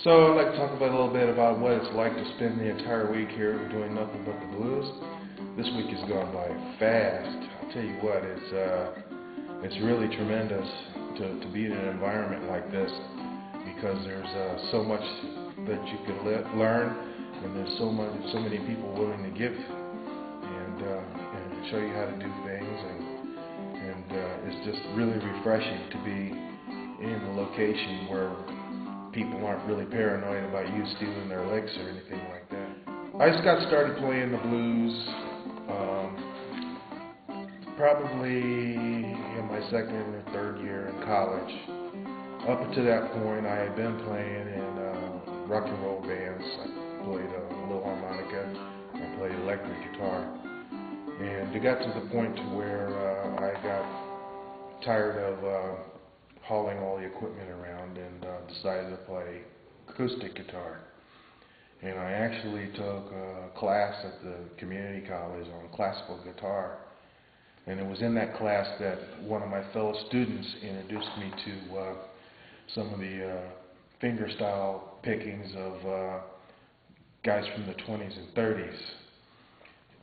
So I'd like to talk about a little bit about what it's like to spend the entire week here doing nothing but the blues. This week has gone by fast. I'll tell you what, it's really tremendous to be in an environment like this because there's so much that you can learn, and there's so many people willing to give and show you how to do things, and it's just really refreshing to be in a location where people aren't really paranoid about you stealing their licks or anything like that. I just got started playing the blues probably in my second or third year in college. Up to that point, I had been playing in rock and roll bands. I played a little harmonica, I played electric guitar, and it got to the point to where I got tired of hauling all the equipment around and decided to play acoustic guitar. And I actually took a class at the community college on classical guitar. And it was in that class that one of my fellow students introduced me to some of the fingerstyle pickings of guys from the 20s and 30s.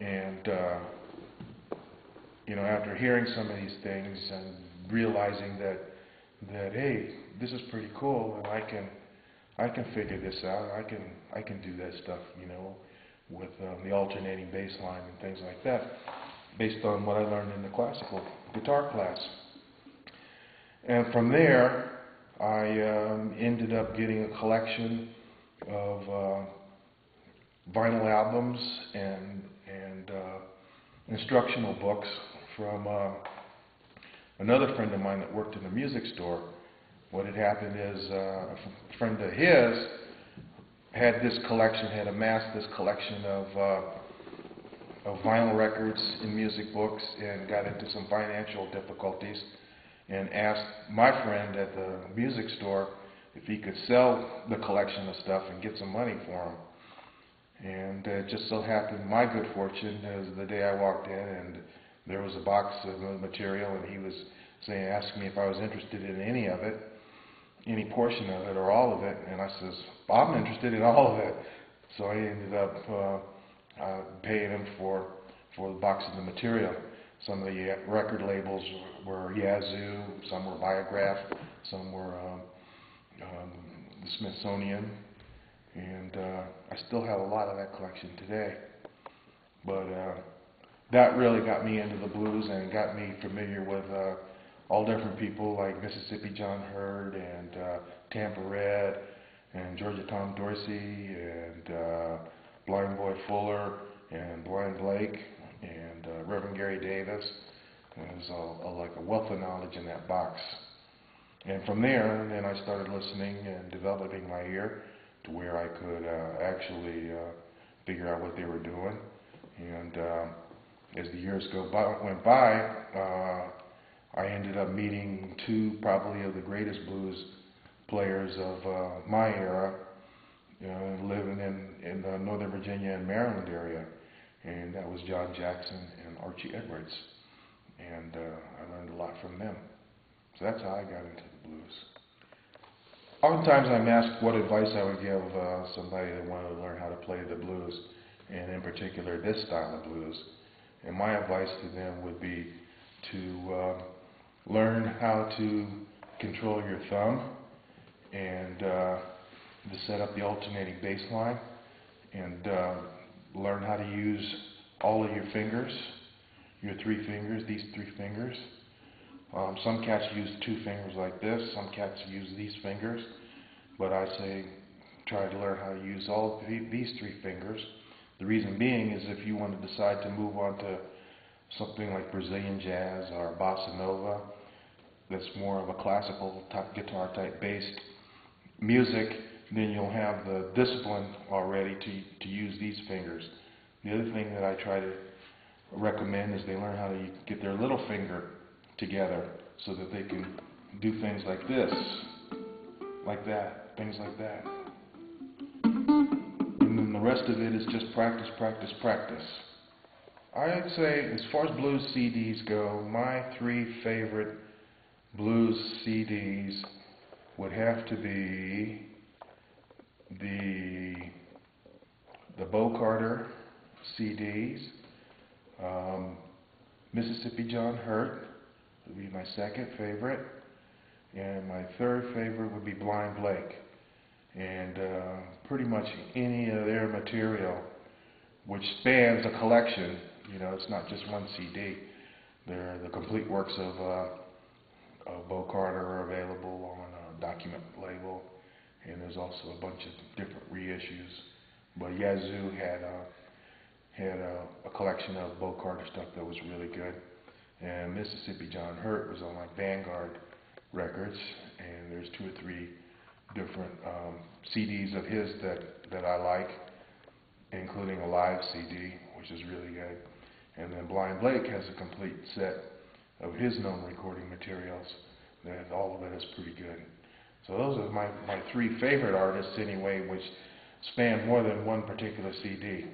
And after hearing some of these things and realizing that hey, this is pretty cool, and I can figure this out. I can do that stuff, with the alternating bass line and things like that, based on what I learned in the classical guitar class. And from there, I ended up getting a collection of vinyl albums and instructional books from another friend of mine that worked in a music store. What had happened is a friend of his had this collection, had amassed this collection of vinyl records and music books, and got into some financial difficulties, and asked my friend at the music store if he could sell the collection of stuff and get some money for him. And it just so happened, my good fortune, is the day I walked in and there was a box of material, and he was asking me if I was interested in any of it, any portion of it, or all of it. And I says, I'm interested in all of it. So I ended up paying him for the box of the material. Some of the record labels were Yazoo, some were Biograph, some were the Smithsonian, and I still have a lot of that collection today. But that really got me into the blues and got me familiar with all different people like Mississippi John Hurd and Tampa Red and Georgia Tom Dorsey and Blind Boy Fuller and Blind Blake and Reverend Gary Davis. There's like a wealth of knowledge in that box. And from there, then I started listening and developing my ear to where I could actually figure out what they were doing. And as the years went by, I ended up meeting two probably of the greatest blues players of my era, living in the Northern Virginia and Maryland area, and that was John Jackson and Archie Edwards. And I learned a lot from them. So that's how I got into the blues. Oftentimes I'm asked what advice I would give somebody that wanted to learn how to play the blues, and in particular this style of blues. And my advice to them would be to learn how to control your thumb and to set up the alternating bass line, and learn how to use all of your fingers, your three fingers, these three fingers. Some cats use two fingers like this, some cats use these fingers, but I say try to learn how to use all of these three fingers. The reason being is if you want to decide to move on to something like Brazilian jazz or bossa nova, that's more of a classical guitar type based music, then you'll have the discipline already to use these fingers. The other thing that I try to recommend is they learn how to get their little finger together so that they can do things like this, like that, things like that. And then the rest of it is just practice, practice, practice. I'd say, as far as blues CDs go, my three favorite blues CDs would have to be the Bo Carter CDs, Mississippi John Hurt would be my second favorite, and my third favorite would be Blind Blake. And pretty much any of their material, which spans a collection, you know, it's not just one CD. The complete works of Bo Carter are available on a document label, and there's also a bunch of different reissues. But Yazoo had a collection of Bo Carter stuff that was really good, and Mississippi John Hurt was on like Vanguard Records, and there's 2 or 3 different CDs of his that I like, including a live CD, which is really good. And then Blind Blake has a complete set of his known recording materials, and all of it is pretty good. So those are my 3 favorite artists anyway, which span more than one particular CD.